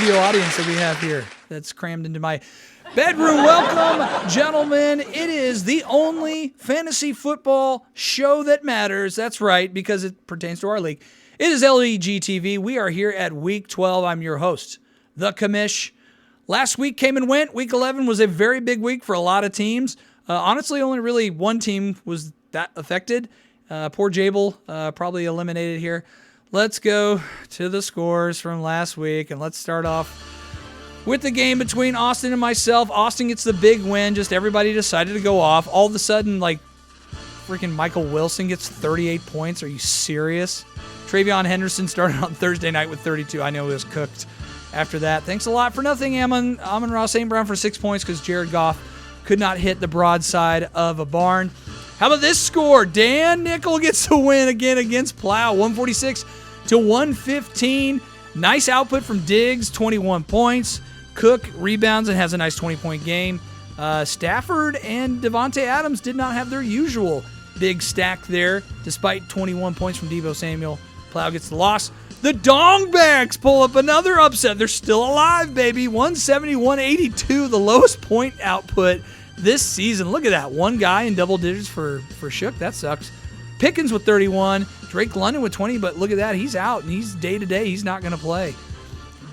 studio audience that we have here that's crammed into my bedroom. Welcome, gentlemen. It is the only fantasy football show that matters. That's right, because it pertains to our league. It is LEGTV. We are here at Week 12. I'm your host, the Commish. Last week came and went. Week 11 was a very big week for a lot of teams. Honestly, only really one team was that affected. Poor Jable, probably eliminated here. Let's go to the scores from last week, and let's start off with the game between Austin and myself. Austin gets the big win. Just everybody decided to go off. All of a sudden, like, freaking Michael Wilson gets 38 points. Are you serious? Travion Henderson started on Thursday night with 32. I know he was cooked after that. Thanks a lot for nothing, Amon-Ra St. Brown for 6 points because Jared Goff could not hit the broadside of a barn. How about this score? Dan Nickel gets the win again against Plow, 146 to 115. Nice output from Diggs, 21 points. Cook rebounds and has a nice 20-point game. Stafford and Devontae Adams did not have their usual big stack there, despite 21 points from Deebo Samuel. Plow gets the loss. The Dongbags pull up another upset. They're still alive, baby. 170-182, the lowest point output this season. Look at that. One guy in double digits for Shook. That sucks. Pickens with 31. Drake London with 20, but look at that. He's out, and he's day-to-day. He's not going to play.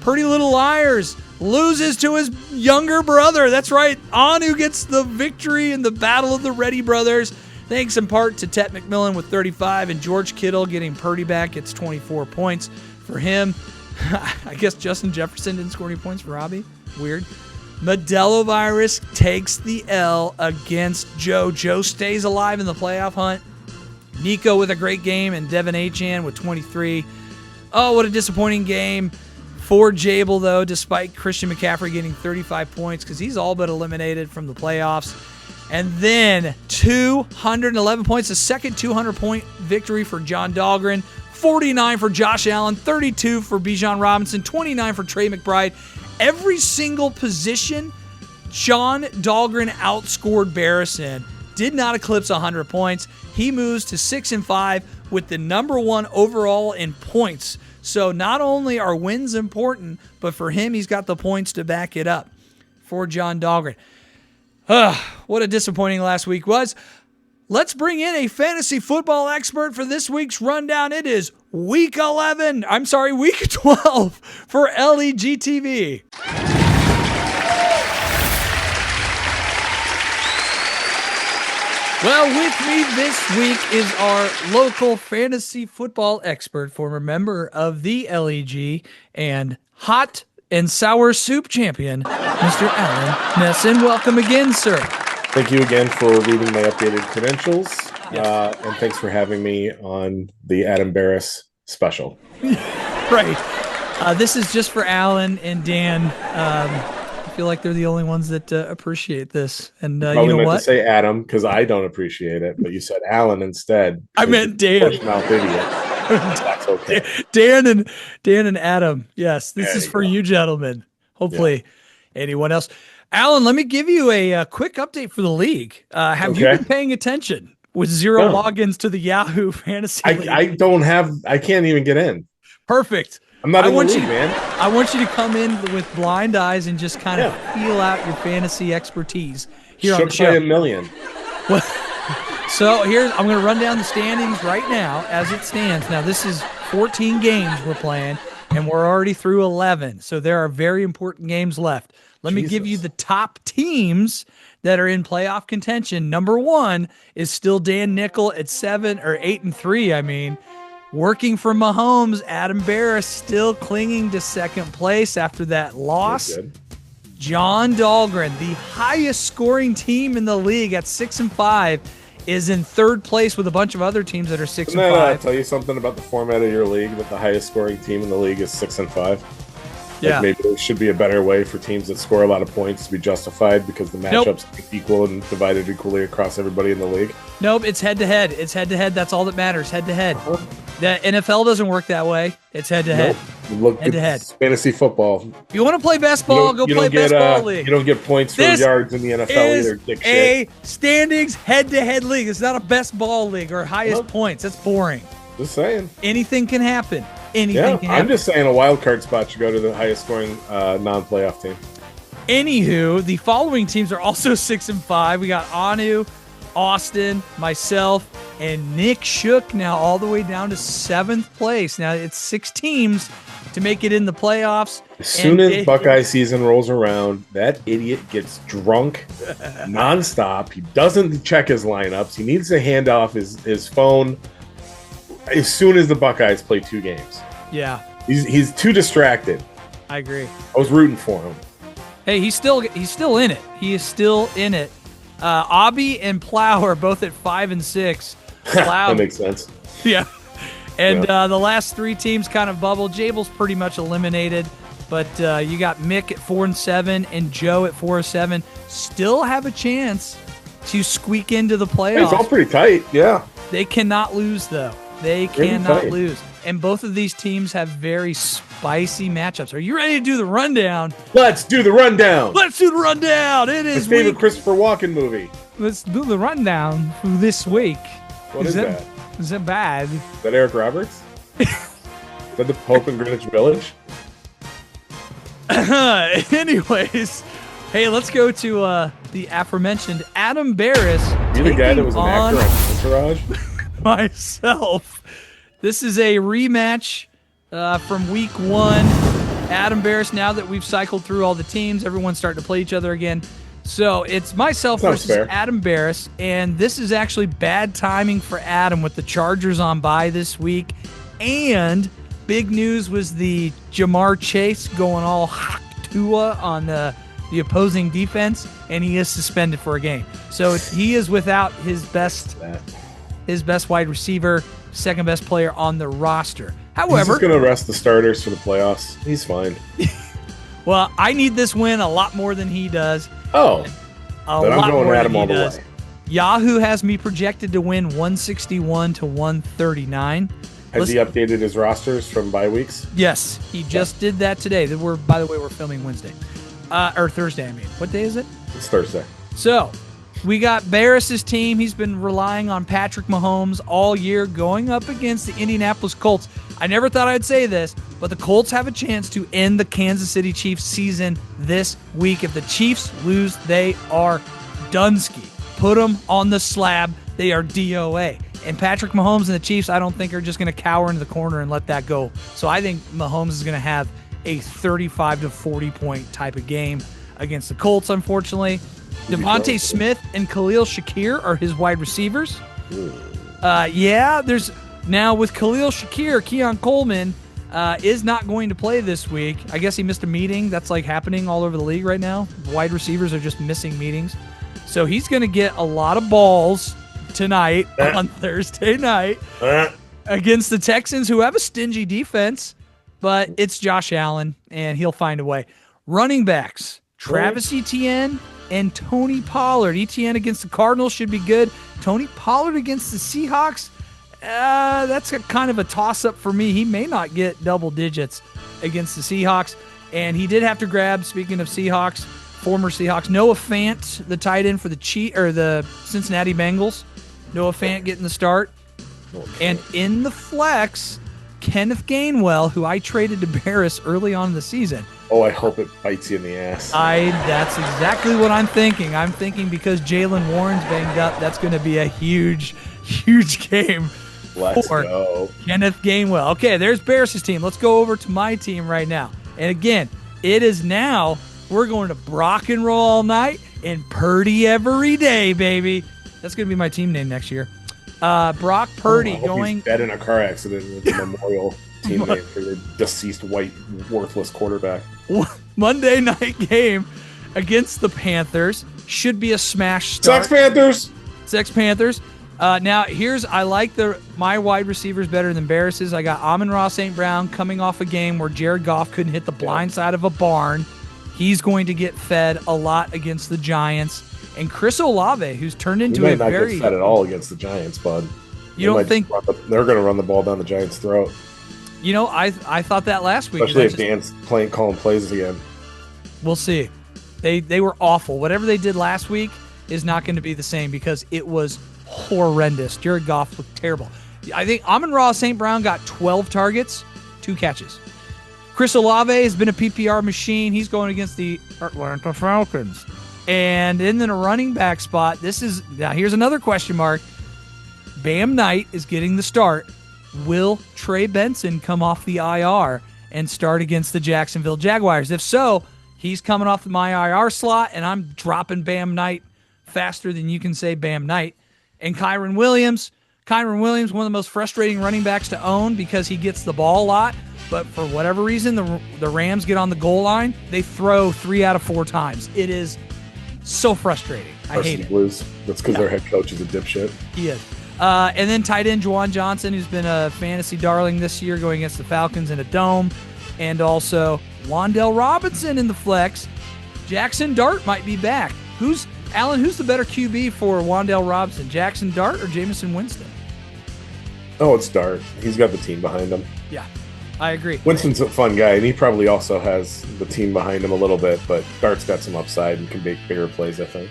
Pretty Little Liars loses to his younger brother. That's right. Anu gets the victory in the Battle of the Ready Brothers. Thanks in part to Tet McMillan with 35, and George Kittle getting Purdy back gets 24 points for him. I guess Justin Jefferson didn't score any points for Robbie. Weird. Modelo Virus takes the L against Joe. Joe stays alive in the playoff hunt. Nico with a great game, and Devin Achane with 23. Oh, what a disappointing game for Jable, though, despite Christian McCaffrey getting 35 points because he's all but eliminated from the playoffs. And then 211 points, a second 200-point victory for John Dahlgren, 49 for Josh Allen, 32 for Bijan Robinson, 29 for Trey McBride. Every single position, John Dahlgren outscored Barrison. Did not eclipse 100 points. He moves to 6-5 with the number one overall in points. So not only are wins important, but for him, he's got the points to back it up for John Dahlgren. What a disappointing last week was. Let's bring in a fantasy football expert for this week's rundown. It is week 12 for LEGTV. Well, with me this week is our local fantasy football expert, former member of the LEG and hot and sour soup champion, Mr. Alan Nesson. Welcome again, sir. Thank you again for reading my updated credentials, yes. And thanks for having me on the Adam Barris special. Right. This is just for Alan and Dan. I feel like they're the only ones that appreciate this. And you know what? To say Adam because I don't appreciate it, but you said Alan instead. I meant Dan. That's okay. Dan and Adam. Yes, this is for you gentlemen. Hopefully, anyone else. Alan, let me give you a quick update for the league. Have you been paying attention with zero logins to the Yahoo Fantasy League? I can't even get in. Perfect. I'm not in the league, man. I want you to come in with blind eyes and just kind of feel out your fantasy expertise here on the show. By a million. Well, so I'm going to run down the standings right now as it stands. Now, this is 14 games we're playing, and we're already through 11. So there are very important games left. Let me give you the top teams that are in playoff contention. Number 1 is still Dan Nickel at 8-3. Working for Mahomes, Adam Barris still clinging to second place after that loss. John Dahlgren, the highest scoring team in the league at 6-5, is in third place with a bunch of other teams that are 6-5. I'll tell you something about the format of your league, that the highest scoring team in the league is 6-5. Maybe there should be a better way for teams that score a lot of points to be justified because the matchups are equal and divided equally across everybody in the league. Nope, it's head-to-head. It's head-to-head. That's all that matters, head-to-head. The NFL doesn't work that way. It's head-to-head. Look at fantasy football. If you want to play best ball, go play best ball league. You don't get points for yards in the NFL either. It's a standings head-to-head league. It's not a best ball league or highest points. That's boring. Just saying. Anything can happen. anything can happen. I'm just saying a wild card spot should go to the highest scoring non-playoff team. Anywho, the following teams are also 6-5. We got Anu, Austin, myself, and Nick Shook now all the way down to 7th place. Now it's 6 teams to make it in the playoffs. As soon as Buckeye season rolls around, that idiot gets drunk nonstop. He doesn't check his lineups. He needs to hand off his phone as soon as the Buckeyes play 2 games. Yeah. He's too distracted. I agree. I was rooting for him. Hey, he's still in it. He is still in it. Abby and Plow are both at 5 and 6. Plow, that makes sense. Yeah. And the last 3 teams kind of bubble. Jabel's pretty much eliminated, but you got Mick at 4 and 7 and Joe at 4 and 7. Still have a chance to squeak into the playoffs. It's all pretty tight. Yeah. They cannot lose, though. They cannot lose. And both of these teams have very spicy matchups. Are you ready to do the rundown? Let's do the rundown. Let's do the rundown. It is my favorite Christopher Walken movie. Let's do the rundown for this week. What is that? Is that bad? Is that Eric Roberts? Is that the Pope in Greenwich Village? Anyways, hey, let's go to the aforementioned Adam Barris. You're the guy that was an actor on Entourage? Myself. This is a rematch from week 1. Adam Barris, now that we've cycled through all the teams, everyone's starting to play each other again. So it's myself versus Adam Barris, and this is actually bad timing for Adam with the Chargers on bye this week. And big news was the Jamar Chase going all Tua on the opposing defense, and he is suspended for a game. So he is without his best wide receiver, second best player on the roster. However, he's just going to rest the starters for the playoffs. He's fine. Well, I need this win a lot more than he does. Oh, then I'm going Adam all the way. Yahoo has me projected to win 161 to 139. Has he updated his rosters from bye weeks? Yes, he just did that today. By the way, we're filming Wednesday. Or Thursday, I mean. What day is it? It's Thursday. So, we got Barris's team. He's been relying on Patrick Mahomes all year, going up against the Indianapolis Colts. I never thought I'd say this, but the Colts have a chance to end the Kansas City Chiefs season this week. If the Chiefs lose, they are Dunsky. Put them on the slab. They are DOA. And Patrick Mahomes and the Chiefs, I don't think are just going to cower into the corner and let that go. So I think Mahomes is going to have a 35 to 40 point type of game against the Colts, unfortunately. Devontae Smith and Khalil Shakir are his wide receivers. There's now with Khalil Shakir, Keon Coleman is not going to play this week. I guess he missed a meeting. That's like happening all over the league right now. Wide receivers are just missing meetings. So he's going to get a lot of balls tonight on Thursday night against the Texans, who have a stingy defense, but it's Josh Allen, and he'll find a way. Running backs, Travis Etienne and Tony Pollard. Etienne against the Cardinals should be good. Tony Pollard against the Seahawks, that's kind of a toss-up for me. He may not get double digits against the Seahawks, and he did have to grab, speaking of Seahawks, former Seahawks, Noah Fant, the tight end for the Cincinnati Bengals. Noah Fant getting the start. And in the flex, Kenneth Gainwell, who I traded to Barris early on in the season. Oh, I hope it bites you in the ass. That's exactly what I'm thinking. I'm thinking because Jalen Warren's banged up, that's going to be a huge, huge game for Kenneth Gainwell. Okay, there's Barris's team. Let's go over to my team right now. And again, it is now, we're going to Brock and roll all night and Purdy every day, baby. That's going to be my team name next year. Brock Purdy going. He's dead in a car accident with the memorial team name for the deceased white worthless quarterback. Monday night game against the Panthers. Should be a smash start. Sex Panthers. Now, I like my wide receivers better than Barris's. I got Amon-Ra St. Brown coming off a game where Jared Goff couldn't hit the blind side of a barn. He's going to get fed a lot against the Giants. And Chris Olave, who's turned into a very... He might not get fed at all against the Giants, bud. You don't think... They're going to run the ball down the Giants' throat. You know, I thought that last week. Especially if Dan's calling plays again. We'll see. They were awful. Whatever they did last week is not going to be the same because it was horrendous. Jared Goff looked terrible. I think Amon-Ra St. Brown got 12 targets 2 catches. Chris Olave has been a PPR machine. He's going against the Atlanta Falcons. And in the running back spot, here's another question mark. Bam Knight is getting the start. Will Trey Benson come off the IR and start against the Jacksonville Jaguars? If so, he's coming off my IR slot, and I'm dropping Bam Knight faster than you can say Bam Knight. And Kyron Williams, one of the most frustrating running backs to own because he gets the ball a lot. But for whatever reason, the Rams get on the goal line. They throw 3 out of 4 times. It is so frustrating. I hate it. Blues. That's because their head coach is a dipshit. He is. And then tight end Juwan Johnson, who's been a fantasy darling this year, going against the Falcons in a dome. And also Wan'Dale Robinson in the flex. Jackson Dart might be back. Who's the better QB for Wan'Dale Robinson, Jackson Dart or Jameson Winston? Oh, it's Dart. He's got the team behind him. Yeah, I agree. Winston's a fun guy, and he probably also has the team behind him a little bit, but Dart's got some upside and can make bigger plays, I think.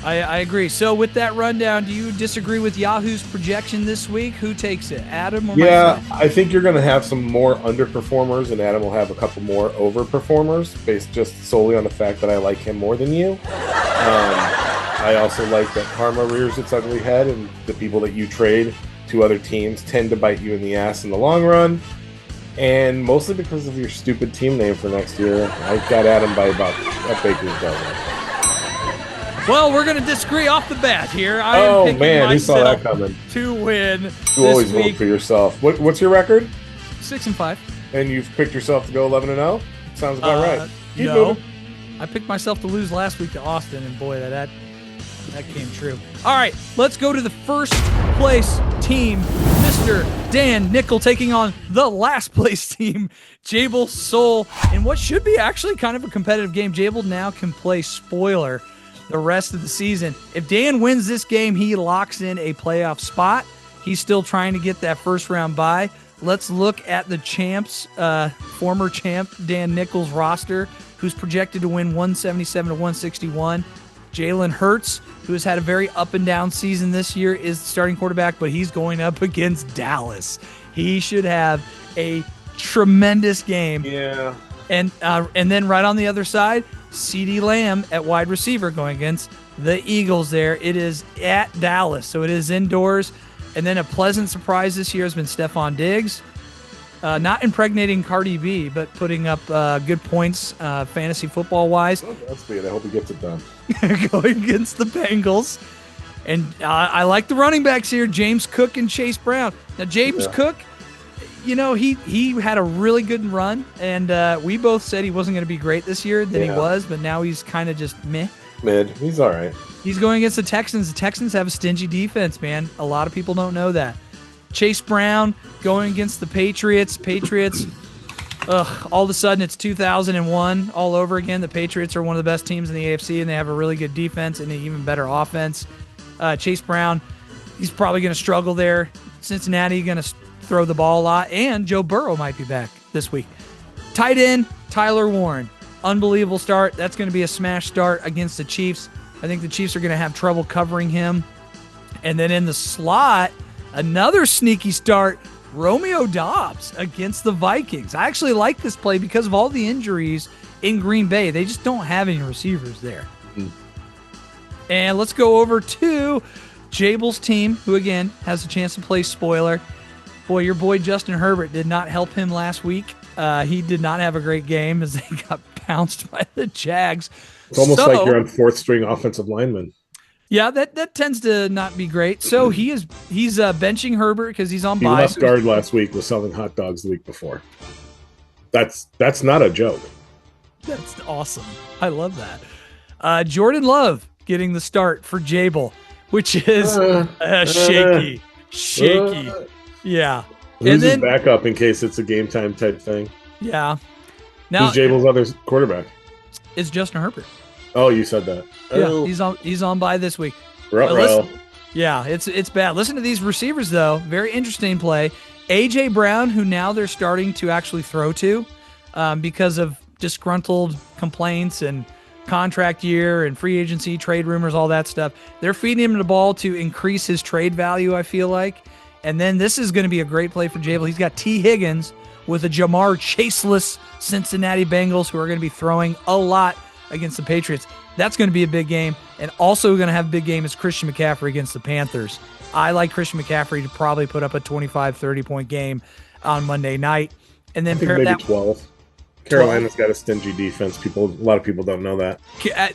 I agree. So with that rundown, do you disagree with Yahoo's projection this week? Who takes it, Adam or myself? I think you're going to have some more underperformers, and Adam will have a couple more overperformers, based just solely on the fact that I like him more than you. I also like that karma rears its ugly head, and the people that you trade to other teams tend to bite you in the ass in the long run. And mostly because of your stupid team name for next year, I got Adam by about a baker's dozen. Well, we're going to disagree off the bat here. I am picking who saw that myself coming? to win You always this week. vote for yourself. What's your record? 6-5. And you've picked yourself to go 11-0? Sounds about right. Keep No, moving. I picked myself to lose last week to Austin, and boy, that came true. All right, let's go to the first place team, Mr. Dan Nickel taking on the last place team, Jable Soul, in what should be actually kind of a competitive game. Jable now can play spoiler the rest of the season. If Dan wins this game, he locks in a playoff spot. He's still trying to get that first round bye. Let's look at the former champ Dan Nichols roster, who's projected to win 177 to 161. Jalen Hurts, who has had a very up and down season this year, is the starting quarterback, but he's going up against Dallas. He should have a tremendous game. Yeah. And then right on the other side, CeeDee Lamb at wide receiver going against the Eagles there. It is at Dallas, so it is indoors. And then a pleasant surprise this year has been Stephon Diggs. Not impregnating Cardi B, but putting up good points fantasy football-wise. Oh, that's weird. I hope he gets it done. Going against the Bengals. And I like the running backs here, James Cook and Chase Brown. Now, James Cook, he had a really good run, and we both said he wasn't going to be great this year. Then he was, but now he's kind of just meh. Mid. He's all right. He's going against the Texans. The Texans have a stingy defense, man. A lot of people don't know that. Chase Brown going against the Patriots. All of a sudden it's 2001 all over again. The Patriots are one of the best teams in the AFC, and they have a really good defense and an even better offense. Chase Brown, he's probably going to struggle there. Cincinnati going to throw the ball a lot, and Joe Burrow might be back this week. Tight end, Tyler Warren. Unbelievable start. That's going to be a smash start against the Chiefs. I think the Chiefs are going to have trouble covering him. And then in the slot, another sneaky start, Romeo Doubs against the Vikings. I actually like this play because of all the injuries in Green Bay. They just don't have any receivers there. And let's go over to Jable's team, who, again, has a chance to play spoiler. Boy, your boy Justin Herbert did not help him last week. He did not have a great game as they got pounced by the Jags. It's almost like you're on fourth-string offensive lineman. Yeah, that tends to not be great. So he's benching Herbert because he's on bye. He left guard last week, was selling hot dogs the week before. That's not a joke. That's awesome. I love that. Jordan Love getting the start for Jable, which is shaky. Yeah. Who's his backup in case it's a game time type thing? Yeah. Now, who's Jable's other quarterback? It's Justin Herbert. Oh, you said that. Yeah, he's on bye this week. Yeah, it's bad. Listen to these receivers, though. Very interesting play. A.J. Brown, who now they're starting to actually throw to because of disgruntled complaints and contract year and free agency, trade rumors, all that stuff. They're feeding him the ball to increase his trade value, I feel like. And then this is going to be a great play for Jable. He's got T. Higgins with a Jamar Chaseless Cincinnati Bengals who are going to be throwing a lot against the Patriots. That's going to be a big game. And also going to have a big game is Christian McCaffrey against the Panthers. I like Christian McCaffrey to probably put up a 25, 30-point game on Monday night. And then maybe 12. Carolina's got a stingy defense. A lot of people don't know that.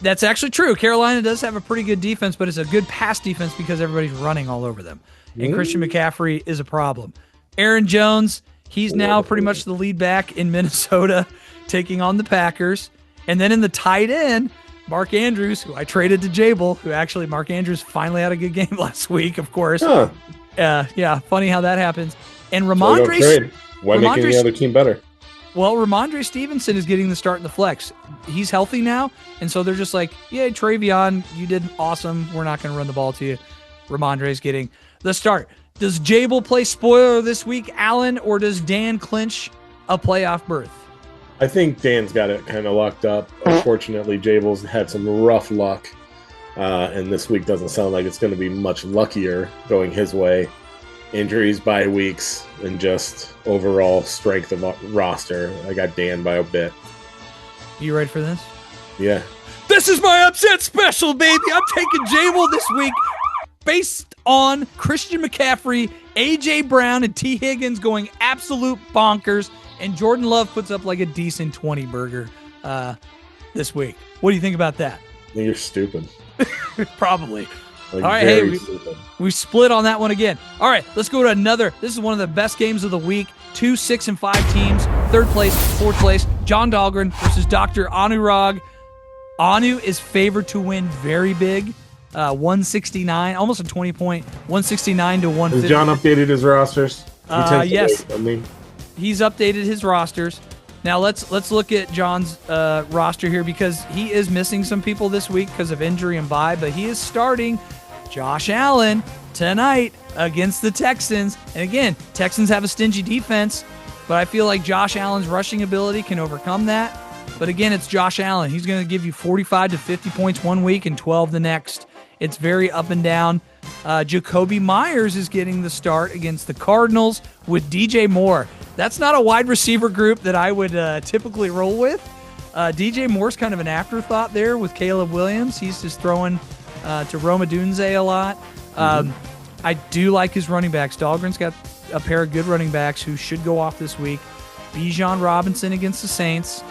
That's actually true. Carolina does have a pretty good defense, but it's a good pass defense because everybody's running all over them. And Christian McCaffrey is a problem. Aaron Jones, he's now pretty much the lead back in Minnesota, taking on the Packers. And then in the tight end, Mark Andrews, who I traded to Jable, Mark Andrews finally had a good game last week, of course. Huh. Yeah, funny how that happens. And Why make any other team better? Well, Ramondre Stevenson is getting the start in the flex. He's healthy now, and so they're just like, yeah, Travion, you did awesome. We're not going to run the ball to you. Ramondre's getting the start. Does Jable play spoiler this week, Allen, or does Dan clinch a playoff berth? I think Dan's got it kind of locked up. Unfortunately, Jable's had some rough luck, and this week doesn't sound like it's going to be much luckier going his way. Injuries, bye weeks, and just overall strength of roster. I got Dan by a bit. You ready for this? Yeah. This is my upset special, baby. I'm taking Jable this week based on Christian McCaffrey, A.J. Brown, and T. Higgins going absolute bonkers, and Jordan Love puts up like a decent 20-burger this week. What do you think about that? You're stupid. Probably. All right, hey, we split on that one again. All right, let's go to another. This is one of the best games of the week. 2 6 and 5 teams, third place, fourth place. John Dahlgren versus Dr. Anurag. Anu is favored to win very big, 169, almost a 20-point, 169 to 150. Has John updated his rosters? Yes, he's updated his rosters. Now let's look at John's roster here because he is missing some people this week because of injury and bye, but he is starting Josh Allen tonight against the Texans. And again, Texans have a stingy defense, but I feel like Josh Allen's rushing ability can overcome that. But again, it's Josh Allen. He's going to give you 45 to 50 points one week and 12 the next. It's very up and down. Jacoby Myers is getting the start against the Cardinals with DJ Moore. That's not a wide receiver group that I would typically roll with. DJ Moore's kind of an afterthought there with Caleb Williams. He's just throwing to Roma Dunze a lot. I do like his running backs. Dahlgren's got a pair of good running backs who should go off this week. Bijan Robinson against the Saints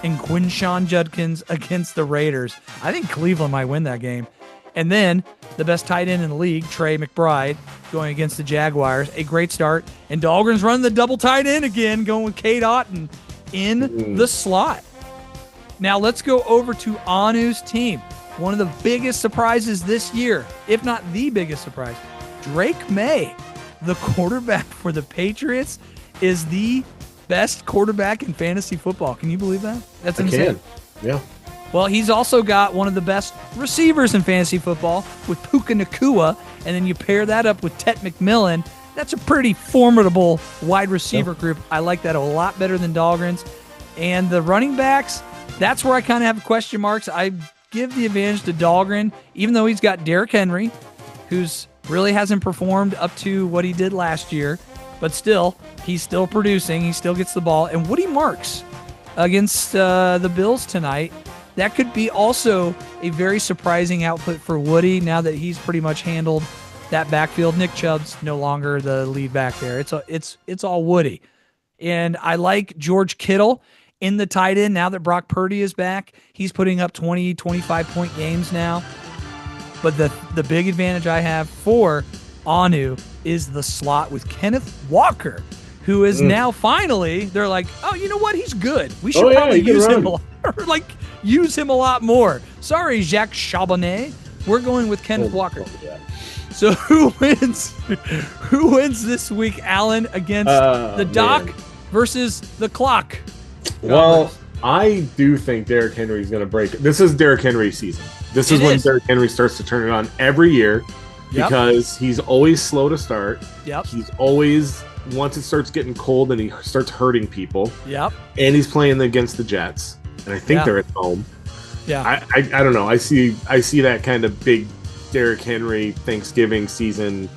and Quinshawn Judkins against the Raiders. I think Cleveland might win that game. And then the best tight end in the league, Trey McBride, going against the Jaguars. A great start. And Dahlgren's running the double tight end again, going with Cade Otton in the slot. Now let's go over to Anu's team. One of the biggest surprises this year, if not the biggest surprise, Drake May, the quarterback for the Patriots, is the best quarterback in fantasy football. Can you believe that? That's insane. Yeah. Well, he's also got one of the best receivers in fantasy football with Puka Nacua, and then you pair that up with Tet McMillan. That's a pretty formidable wide receiver group. I like that a lot better than Dahlgren's. And the running backs, that's where I kind of have question marks. I give the advantage to Dahlgren, even though he's got Derrick Henry, who's really hasn't performed up to what he did last year. But still, he's still producing. He still gets the ball. And Woody Marks against the Bills tonight. That could be also a very surprising output for Woody now that he's pretty much handled that backfield. Nick Chubb's no longer the lead back there. It's all Woody. And I like George Kittle in the tight end now that Brock Purdy is back. He's putting up 20, 25-point games now. But the big advantage I have for Anu is the slot with Kenneth Walker, who is now finally, they're like, oh, you know what? He's good. We should probably use him a lot. Use him a lot more. Sorry, Jacques Charbonnet. We're going with Kenneth Walker. So who wins? Who wins this week, Allen, against the Doc versus the Clock? Well, I do think Derrick Henry is going to break it. This is Derrick Henry's season. This is when Derrick Henry starts to turn it on every year because he's always slow to start. He's always, once it starts getting cold and he starts hurting people. And he's playing against the Jets. And I think they're at home. I don't know. I see that kind of big Derrick Henry Thanksgiving season,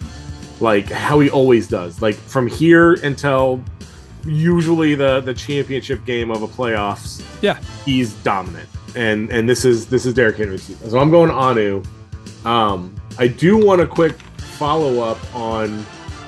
like how he always does. Like from here until usually the championship game of a playoffs, he's dominant. And this is Derrick Henry's season. So I'm going Anu. I do want a quick follow up on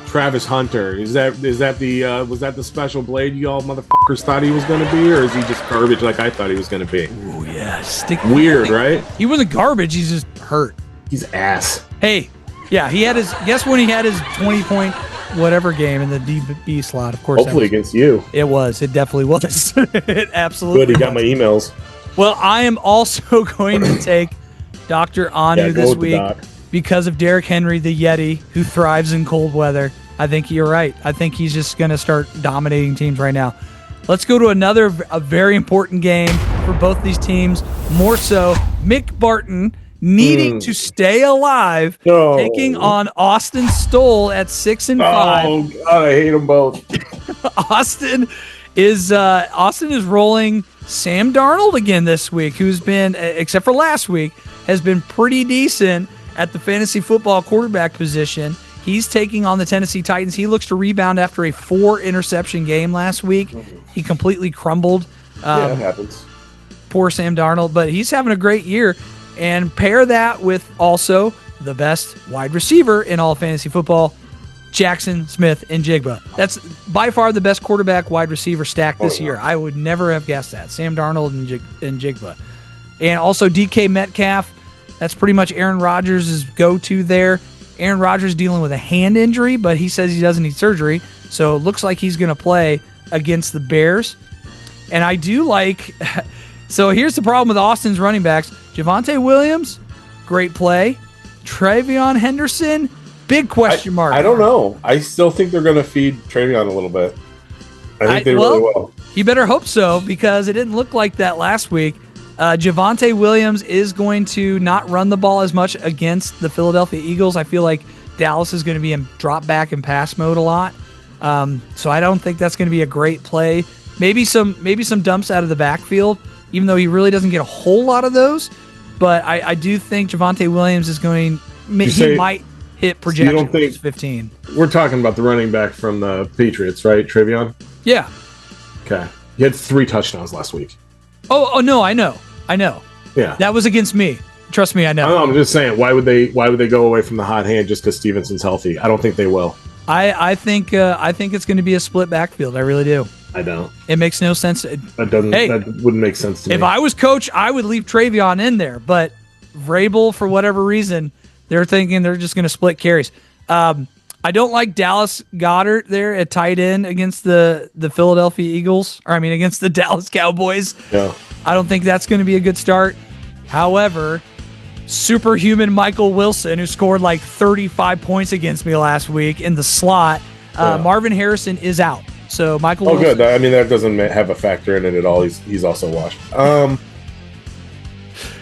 Travis Hunter. Was that the special blade you all motherfuckers thought he was going to be, or is he just garbage like I thought he was going to be? Oh yeah, weird, right? He wasn't garbage. He's just hurt. He's ass. Hey, yeah, he had his. Guess when he had his 20-point whatever game in the DB slot. Of course, hopefully against you. It was. It definitely was. It absolutely. Good. He got my emails. Well, I am also going to take Dr. Anu this week because of Derrick Henry, the Yeti, who thrives in cold weather. I think you're right. I think he's just going to start dominating teams right now. Let's go to a very important game for both these teams. More so, Mick Barton needing to stay alive, taking on Austin Stoll at 6-5. Oh God, I hate them both. Austin is rolling Sam Darnold again this week, who's been, except for last week, has been pretty decent at the fantasy football quarterback position. He's taking on the Tennessee Titans. He looks to rebound after a 4-interception game last week. He completely crumbled. Yeah, it happens. Poor Sam Darnold, but he's having a great year. And pair that with also the best wide receiver in all of fantasy football, Jackson Smith-Njigba. That's by far the best quarterback wide receiver stack this year. I would never have guessed that. Sam Darnold and Njigba. And also DK Metcalf. That's pretty much Aaron Rodgers' go-to there. Aaron Rodgers dealing with a hand injury, but he says he doesn't need surgery. So it looks like he's going to play against the Bears. And I do like... So here's the problem with Austin's running backs. Javonte Williams, great play. Travion Henderson, big question mark. I don't know. I still think they're going to feed Travion a little bit. I think they really will. You better hope so, because it didn't look like that last week. Javonte Williams is going to not run the ball as much against the Philadelphia Eagles. I feel like Dallas is going to be in drop back and pass mode a lot. So I don't think that's going to be a great play. Maybe some dumps out of the backfield, even though he really doesn't get a whole lot of those. But I do think Javonte Williams is going. He might hit projection 15. We're talking about the running back from the Patriots, right, Travion? Yeah. Okay. He had 3 touchdowns last week. Oh no, I know. Yeah. That was against me. Trust me, I know. I'm just saying, why would they go away from the hot hand just because Stevenson's healthy? I don't think they will. I think it's going to be a split backfield. I really do. I don't. It makes no sense. That wouldn't make sense to me. If I was coach, I would leave Travion in there. But Vrabel, for whatever reason, they're thinking they're just going to split carries. I don't like Dallas Goedert there at tight end against the Philadelphia Eagles. Against the Dallas Cowboys. Yeah. I don't think that's going to be a good start. However, superhuman Michael Wilson, who scored like 35 points against me last week in the slot, Marvin Harrison is out. So Michael Wilson. Good. That doesn't have a factor in it at all. He's also washed.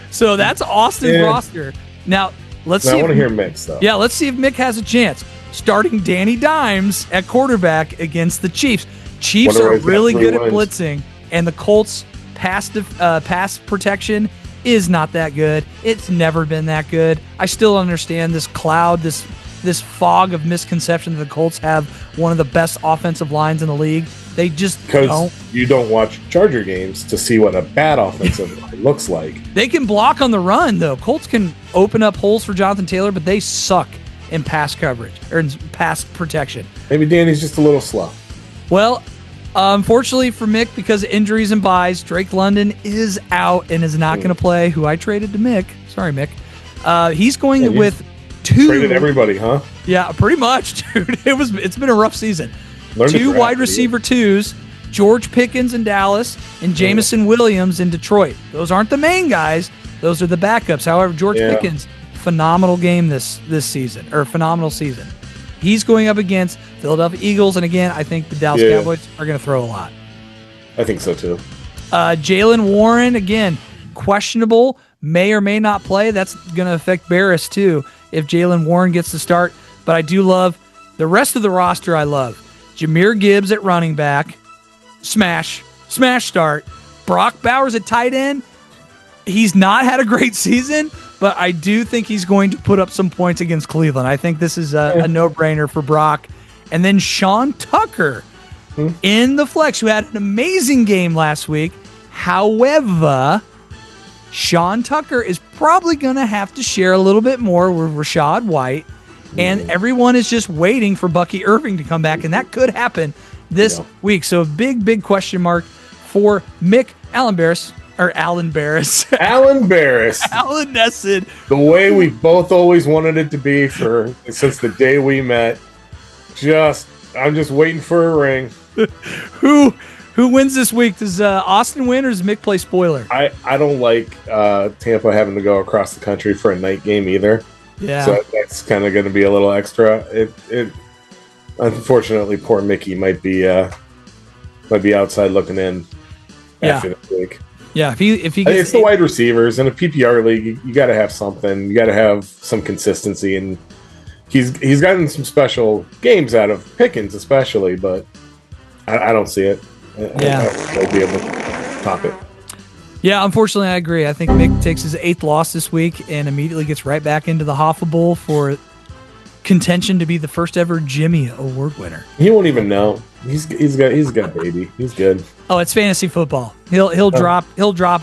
So that's Austin's roster. Now, let's see. I want to hear Mick's, though. Yeah, let's see if Mick has a chance. Starting Danny Dimes at quarterback against the Chiefs. Chiefs are really good at blitzing, and the Colts' pass protection is not that good. It's never been that good. I still understand this cloud, this fog of misconception that the Colts have one of the best offensive lines in the league. They just don't. You don't watch Charger games to see what a bad offensive line looks like. They can block on the run, though. Colts can open up holes for Jonathan Taylor, but they suck in pass coverage or in pass protection. Maybe Danny's just a little slow. Well, unfortunately for Mick, because of injuries and buys, Drake London is out and is not going to play, who I traded to Mick. Sorry, Mick. He's going with 2. Traded everybody, huh? Yeah, pretty much, dude. It's been a rough season. 2 wide receiver 2s, George Pickens in Dallas and Jameson Williams in Detroit. Those aren't the main guys. Those are the backups. However, George Pickens, phenomenal game this season, or phenomenal season. He's going up against Philadelphia Eagles, and again, I think the Dallas Cowboys are going to throw a lot. I think so, too. Jaylen Warren, again, questionable, may or may not play. That's going to affect Barris, too, if Jaylen Warren gets the start. But I do love the rest of the roster. I love Jahmyr Gibbs at running back. Smash start. Brock Bowers at tight end. He's not had a great season, but I do think he's going to put up some points against Cleveland. I think this is a no-brainer for Brock. And then Sean Tucker in the flex who had an amazing game last week. However, Sean Tucker is probably going to have to share a little bit more with Rachaad White, and everyone is just waiting for Bucky Irving to come back, and that could happen this week. So a big question mark for Mick Allen Barris. Alan Barris. Alan Barris. Alan Nesson. The way we both always wanted it to be since the day we met. I'm just waiting for a ring. Who wins this week? Does Austin win or does Mick play spoiler? I don't like Tampa having to go across the country for a night game either. Yeah. So that's kind of going to be a little extra. It unfortunately, poor Mickey might be outside looking in after this week. Yeah, if he gets it's the wide receivers in a PPR league. You got to have something. You got to have some consistency, and he's gotten some special games out of Pickens, especially. But I don't see it. I won't be able to top it. Yeah, unfortunately, I agree. I think Mick takes his 8th loss this week and immediately gets right back into the Hoffa Bowl for contention to be the first ever Jimmy Award winner. He won't even know. He's got baby. He's good. Oh, it's fantasy football. He'll drop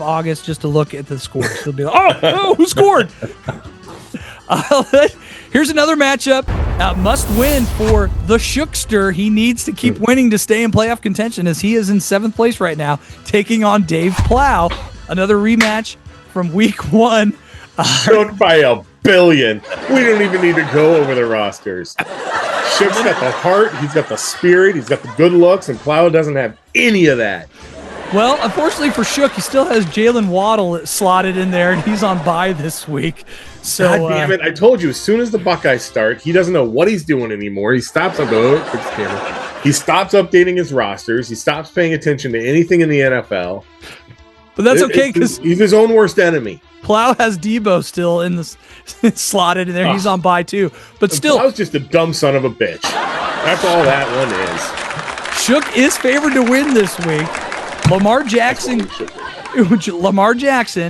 August just to look at the scores. He'll be like, oh, who scored? Here's another matchup. Must win for the Shookster. He needs to keep winning to stay in playoff contention, as he is in 7th place right now, taking on Dave Plow. Another rematch from week 1. Shook by a billion. We don't even need to go over the rosters. Shook's got the heart, he's got the spirit, he's got the good looks, and Plow doesn't have any of that. Well, unfortunately for Shook, he still has Jalen Waddle slotted in there, and he's on bye this week. So, God damn it. I told you, as soon as the Buckeyes start, he doesn't know what he's doing anymore. He stops He stops updating his rosters. He stops paying attention to anything in the NFL. But that's okay, because he's his own worst enemy. Plow has Debo still in the slotted in there. He's on bye too. But still, Plow's just a dumb son of a bitch. That's all that one is. Shook is favored to win this week. Lamar Jackson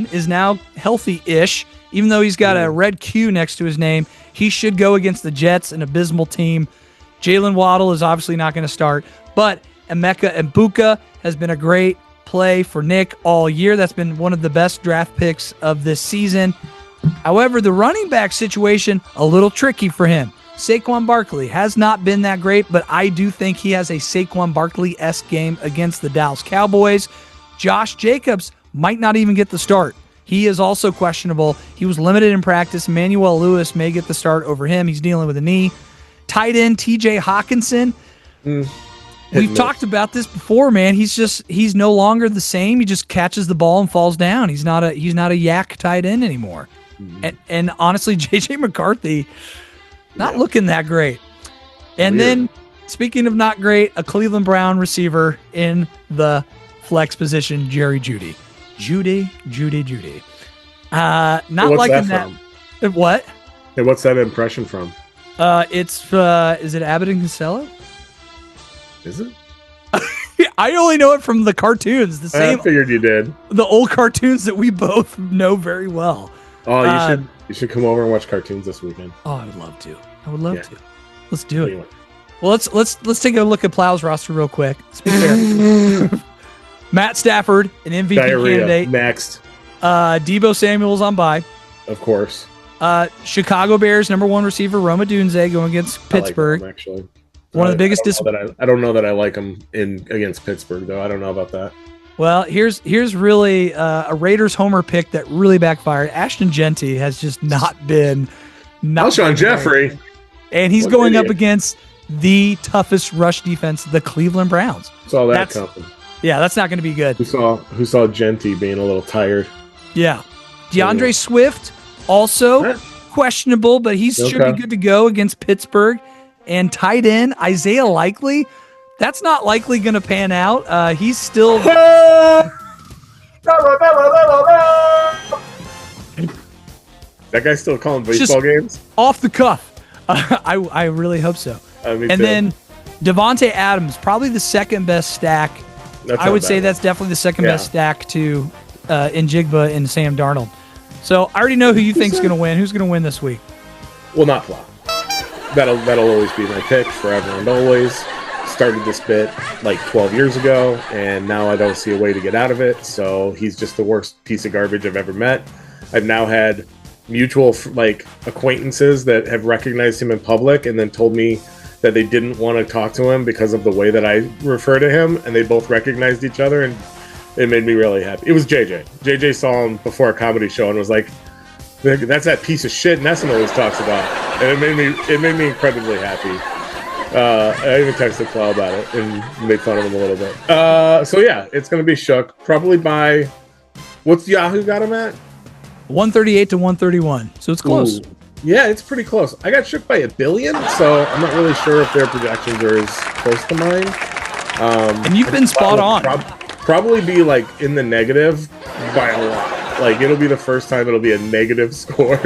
is now healthy-ish, even though he's got a red Q next to his name. He should go against the Jets, an abysmal team. Jalen Waddle is obviously not going to start, but Emeka Egbuka has been a great play for Nick all year. That's been one of the best draft picks of this season. However, the running back situation, a little tricky for him. Saquon Barkley has not been that great, but I do think he has a Saquon Barkley-esque game against the Dallas Cowboys. Josh Jacobs might not even get the start. He is also questionable. He was limited in practice. Emmanuel Lewis may get the start over him. He's dealing with a knee. Tight end TJ Hawkinson. We've talked about this before, man. He's no longer the same. He just catches the ball and falls down. He's not a yak tight end anymore. And honestly, JJ McCarthy, not looking that great. And then, speaking of not great, a Cleveland Brown receiver in the flex position, Jerry Jeudy. Judy. Not liking that. What? Hey, what's that impression from? Is it Abbott and Costello? Is it? I only know it from the cartoons. The same. I figured you did. The old cartoons that we both know very well. Oh, you should come over and watch cartoons this weekend. Oh, I would love to. To. Let's do it. Well, let's take a look at Plow's roster real quick. Let's be fair. Matt Stafford, an MVP candidate. Next. Debo Samuel's on bye. Of course. Chicago Bears #1 receiver Rome Odunze going against Pittsburgh. I like him, actually. One of the biggest I don't know that I like him against Pittsburgh, though. I don't know about that. Well, here's really a Raiders homer pick that really backfired. Ashton Genty has just not been. Alshon Jeffrey. And he's going up against the toughest rush defense, the Cleveland Browns. Saw that coming. Yeah, that's not going to be good. Who saw Genty being a little tired? Yeah. DeAndre Swift, also questionable, but he should be good to go against Pittsburgh. And tight end, Isaiah Likely, that's not likely going to pan out. He's still... That guy's still calling baseball games? Off the cuff. I really hope so. Then Devontae Adams, probably the second best stack. I would say that's definitely the second best stack to Njigba and Sam Darnold. So I already know who you think's going to win. Who's going to win this week? Well, not Plow. That'll always be my pick forever and always. started this bit like 12 years ago, and now I don't see a way to get out of it. So he's just the worst piece of garbage I've ever met. I've now had mutual like acquaintances that have recognized him in public and then told me that they didn't want to talk to him because of the way that I refer to him, and they both recognized each other, and it made me really happy. It was JJ. JJ saw him before a comedy show and was like, "That's that piece of shit Nesson always talks about," and it made me incredibly happy. I even texted Claw about it and made fun of him a little bit. So yeah, it's gonna be shook probably by what's Yahoo got him at? 138 to 131. So it's close. Ooh. Yeah, it's pretty close. I got shook by 1 billion, so I'm not really sure if their projections are as close to mine. And you've been spot on. Probably be like in the negative by a lot. Like it'll be the first time it'll be a negative score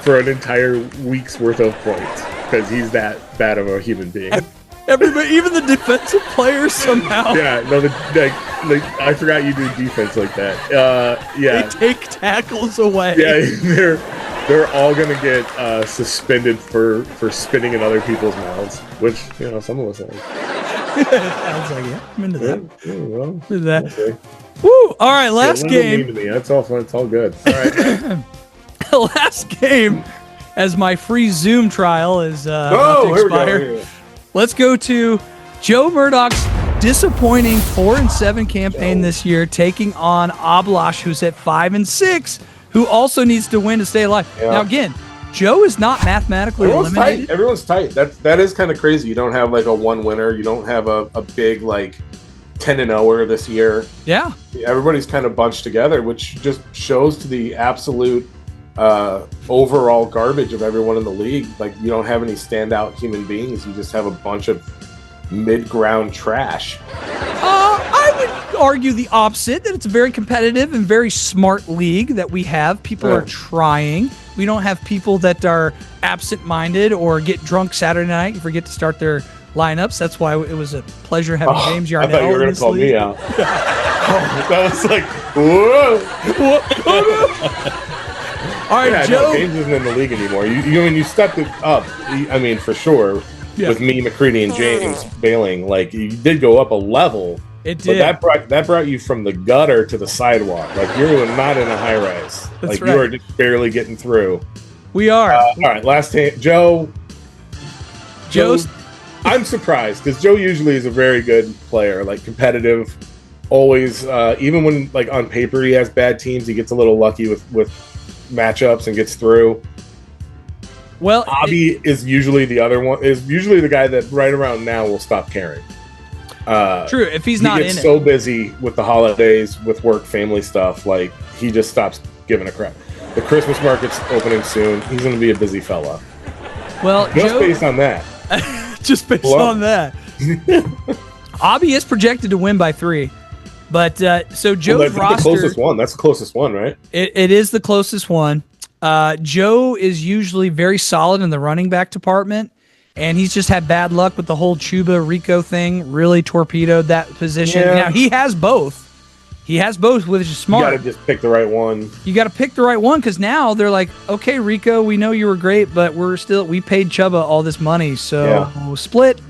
for an entire week's worth of points because he's that bad of a human being. Everybody, even the defensive players somehow. Yeah, no, I forgot you do defense like that. Yeah, they take tackles away. Yeah, they're all gonna get suspended for spitting in other people's mouths, which some of us are. I was like, yeah, I'm into that. Yeah, well, into that. Okay. Woo! All right, last game. To me. That's all fun. It's all good. All right. Last game, as my free Zoom trial is about to expire. Here we go. Let's go to Joe Murdoch's disappointing 4-7 campaign this year, taking on Ablash, who's at 5-6, who also needs to win to stay alive. Yeah. Now, again, Joe is not mathematically eliminated. Everyone's tight. That is kind of crazy. You don't have like a one winner. You don't have a big like 10-0er this year. Yeah. Everybody's kind of bunched together, which just shows to the absolute overall garbage of everyone in the league. Like you don't have any standout human beings. You just have a bunch of mid-ground trash. I would argue the opposite, that it's a very competitive and very smart league that we have. People are trying. We don't have people that are absent-minded or get drunk Saturday night and forget to start their lineups. That's why it was a pleasure having James Yarnell. I thought you were going to call me out. That was like, whoa. All right, Joe. No, James isn't in the league anymore. You stepped it up. I mean, for sure. Yeah. With me, McCready, and James bailing, like you did go up a level. It did. But that brought you from the gutter to the sidewalk. Like you were not in a high rise. That's like right. You were just barely getting through. We are. All right, last time, Joe. I'm surprised because Joe usually is a very good player, like competitive. Always, even when like on paper he has bad teams, he gets a little lucky with matchups and gets through. Well, Abby is usually the other one. Is usually the guy that right around now will stop caring. True, if he's not in it. He gets so busy with the holidays, with work, family stuff, like he just stops giving a crap. The Christmas market's opening soon. He's going to be a busy fella. Well, just based on that. Just based on that. Abby is projected to win by 3. But so Joe's roster. The closest one. That's the closest one, right? It is the closest one. Joe is usually very solid in the running back department, and he's just had bad luck with the whole Chuba Rico thing. Really torpedoed that position. Yeah. Now he has both. He has both, which is smart. You got to just pick the right one. You got to pick the right one because now they're like, okay, Rico, we know you were great, but we paid Chuba all this money, so split.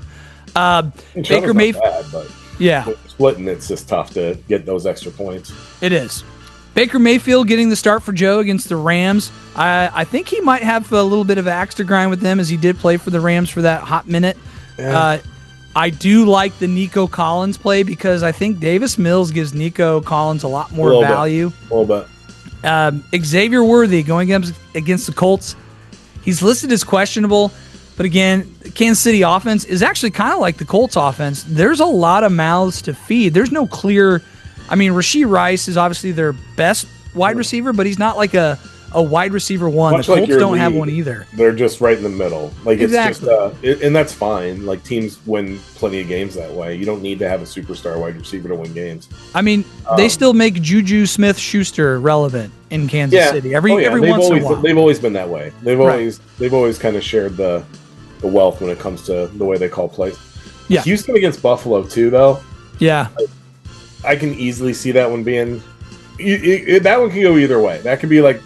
Baker Mayfield. Yeah. Splitting, it's just tough to get those extra points. It is. Baker Mayfield getting the start for Joe against the Rams. I think he might have a little bit of axe to grind with them as he did play for the Rams for that hot minute. Yeah. I do like the Nico Collins play because I think Davis Mills gives Nico Collins a lot more value. A little bit. Xavier Worthy going against the Colts. He's listed as questionable. But again, Kansas City offense is actually kind of like the Colts offense. There's a lot of mouths to feed. There's no clear. I mean, Rashee Rice is obviously their best wide receiver, but he's not like a wide receiver one. Much the Colts like don't have one either. They're just right in the middle. Like exactly. It's just, and that's fine. Like teams win plenty of games that way. You don't need to have a superstar wide receiver to win games. I mean, they still make Juju Smith-Schuster relevant in Kansas City every once in a while. They've always been that way. They've always kind of shared the wealth when it comes to the way they call plays. Yeah. Houston against Buffalo too, though. Yeah. I can easily see that one being. That one can go either way. That could be like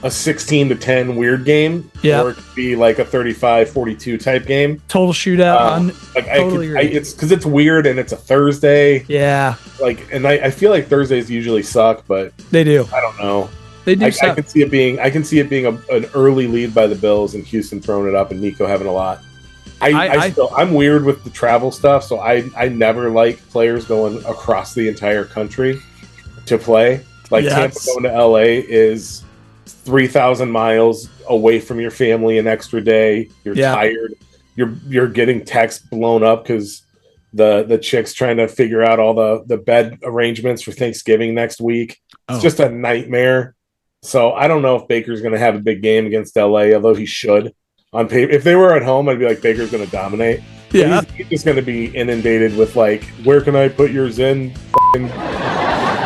a 16-10 weird game, Yeah. or it could be like a 35-42 type game. Total shootout. It's because it's weird and it's a Thursday. Yeah. And I feel like Thursdays usually suck, but they do. I don't know. They do. I can see it being an early lead by the Bills and Houston throwing it up and Nico having a lot. I'm weird with the travel stuff, so I never like players going across the entire country to play. Tampa going to LA is 3,000 miles away from your family an extra day. You're tired. You're getting text blown up because the chick's trying to figure out all the bed arrangements for Thanksgiving next week. It's just a nightmare. So I don't know if Baker's going to have a big game against LA, although he should. On paper, if they were at home, I'd be like, Baker's going to dominate. Yeah, he's just going to be inundated with where can I put yours in?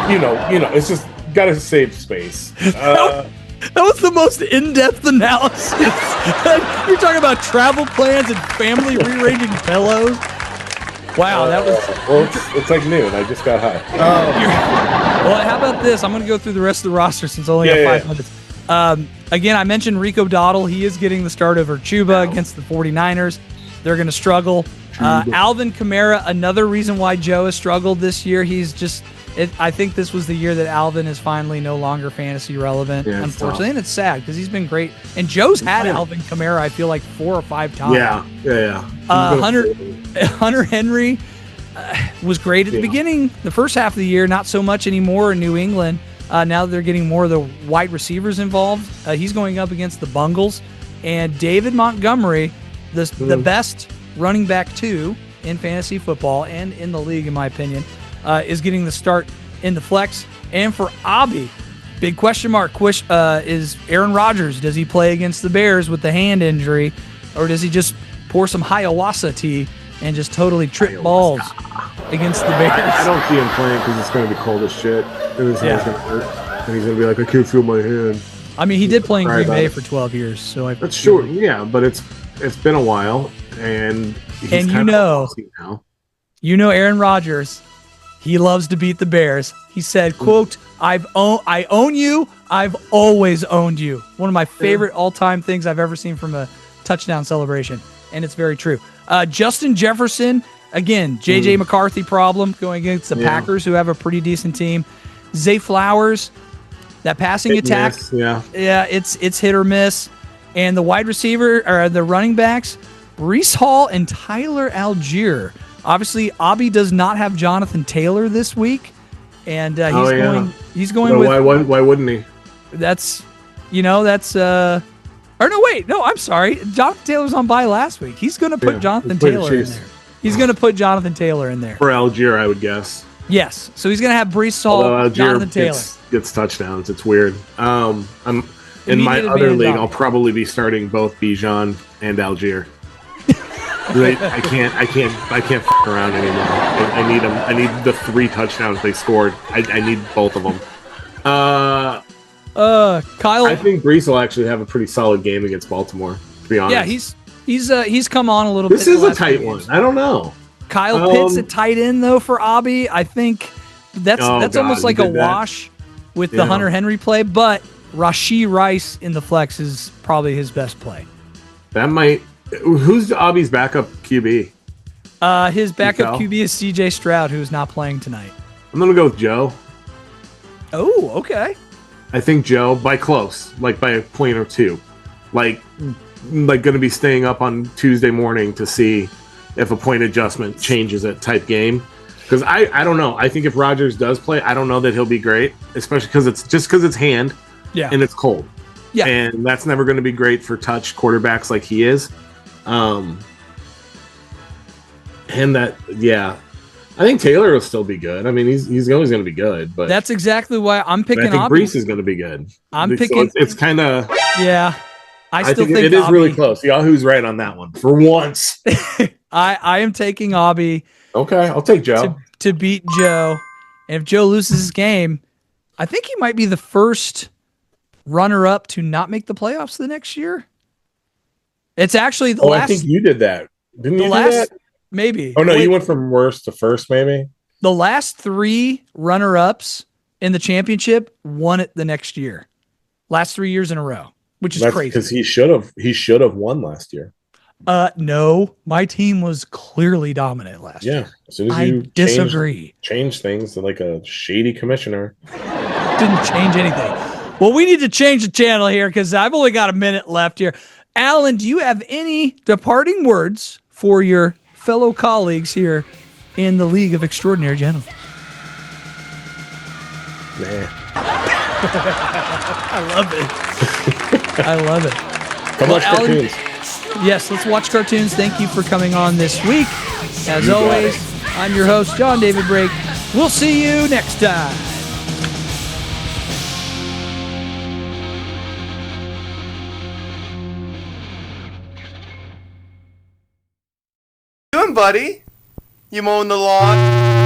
It's just got to save space. That was the most in-depth analysis. You're talking about travel plans and family rearranging pillows. Wow, that was. Well, it's like noon. I just got high. Well, how about this? I'm going to go through the rest of the roster since I only got 5 minutes. Again, I mentioned Rico Dowdle. He is getting the start over Chuba against the 49ers. They're going to struggle. Alvin Kamara, another reason why Joe has struggled this year. He's just. I think this was the year that Alvin is finally no longer fantasy relevant, unfortunately. And it's sad because he's been great. And Joe's had Alvin Kamara, I feel like 4 or 5 times. Yeah. Hunter Henry was great at the beginning, the first half of the year, not so much anymore in New England. Now that they're getting more of the wide receivers involved, he's going up against the Bungles. And David Montgomery, the best running back 2 in fantasy football and in the league, in my opinion, is getting the start in the flex. And for Abi, big question mark is Aaron Rodgers. Does he play against the Bears with the hand injury, or does he just pour some ayahuasca tea and just totally trip balls against the Bears? I don't see him playing because it's going to be cold as shit, and his hand's going to hurt, and he's going to be like, I can't feel my hand. I mean, he did play in Green Bay for 12 years, so that's true. Yeah, but it's been a while, and he's Aaron Rodgers. He loves to beat the Bears. He said, quote, I own you. I've always owned you. One of my favorite all-time things I've ever seen from a touchdown celebration. And it's very true. Justin Jefferson, again, J.J. McCarthy problem going against the Packers, who have a pretty decent team. Zay Flowers, that passing attack. It's hit or miss. And the wide receiver, or the running backs, Breece Hall and Tyler Algier. Obviously, Abi does not have Jonathan Taylor this week, and he's going with. Why wouldn't he? I'm sorry. Jonathan Taylor's on bye last week. He's going to put Jonathan Taylor in there. He's going to put Jonathan Taylor in there. For Algier, I would guess. Yes. So he's going to have Breece Hall, Jonathan Taylor. Gets touchdowns. It's weird. In my other league, I'll probably be starting both Bijan and Algier. I can't f around anymore. I need them. I need the 3 touchdowns they scored. I need both of them. Kyle. I think Breece will actually have a pretty solid game against Baltimore. To be honest. Yeah, he's come on a little bit. This is a tight one. I don't know. Kyle Pitts at tight end though for Abi. I think that's almost like a wash with the Hunter Henry play, but Rashee Rice in the flex is probably his best play. That might. Who's Abi's backup QB? His backup QB is CJ Stroud, who's not playing tonight. I'm gonna go with Joe. Oh, okay. I think Joe by close, like by a point or 2, like gonna be staying up on Tuesday morning to see if a point adjustment changes it type game. Because I don't know. I think if Rodgers does play, I don't know that he'll be great, especially because it's hand, and it's cold, and that's never going to be great for touch quarterbacks like he is. And that, I think Taylor will still be good. I mean, he's always going to be good, but that's exactly why I'm picking. I think Breece is going to be good. I'm picking. So it's kind of I still think it is really close. Yahoo's right on that one for once. I am taking Abi. Okay, I'll take Joe to beat Joe, and if Joe loses his game, I think he might be the first runner-up to not make the playoffs the next year. It's actually the last. I think you did that. Didn't you do that? Maybe. Oh, no, you went from worst to first, maybe? The last 3 runner-ups in the championship won it the next year. last 3 years in a row, which is That's crazy. because he should have won last year. No, my team was clearly dominant last year. As soon as I you disagree. change things to like a shady commissioner. Didn't change anything. Well, we need to change the channel here because I've only got a minute left here. Alan, do you have any departing words for your fellow colleagues here in the League of Extraordinary Gentlemen? Nah. I love it. I love it. Come watch cartoons. Yes, let's watch cartoons. Thank you for coming on this week. As always, I'm your host, John David Brake. We'll see you next time. Doing, buddy? You mowing the lawn?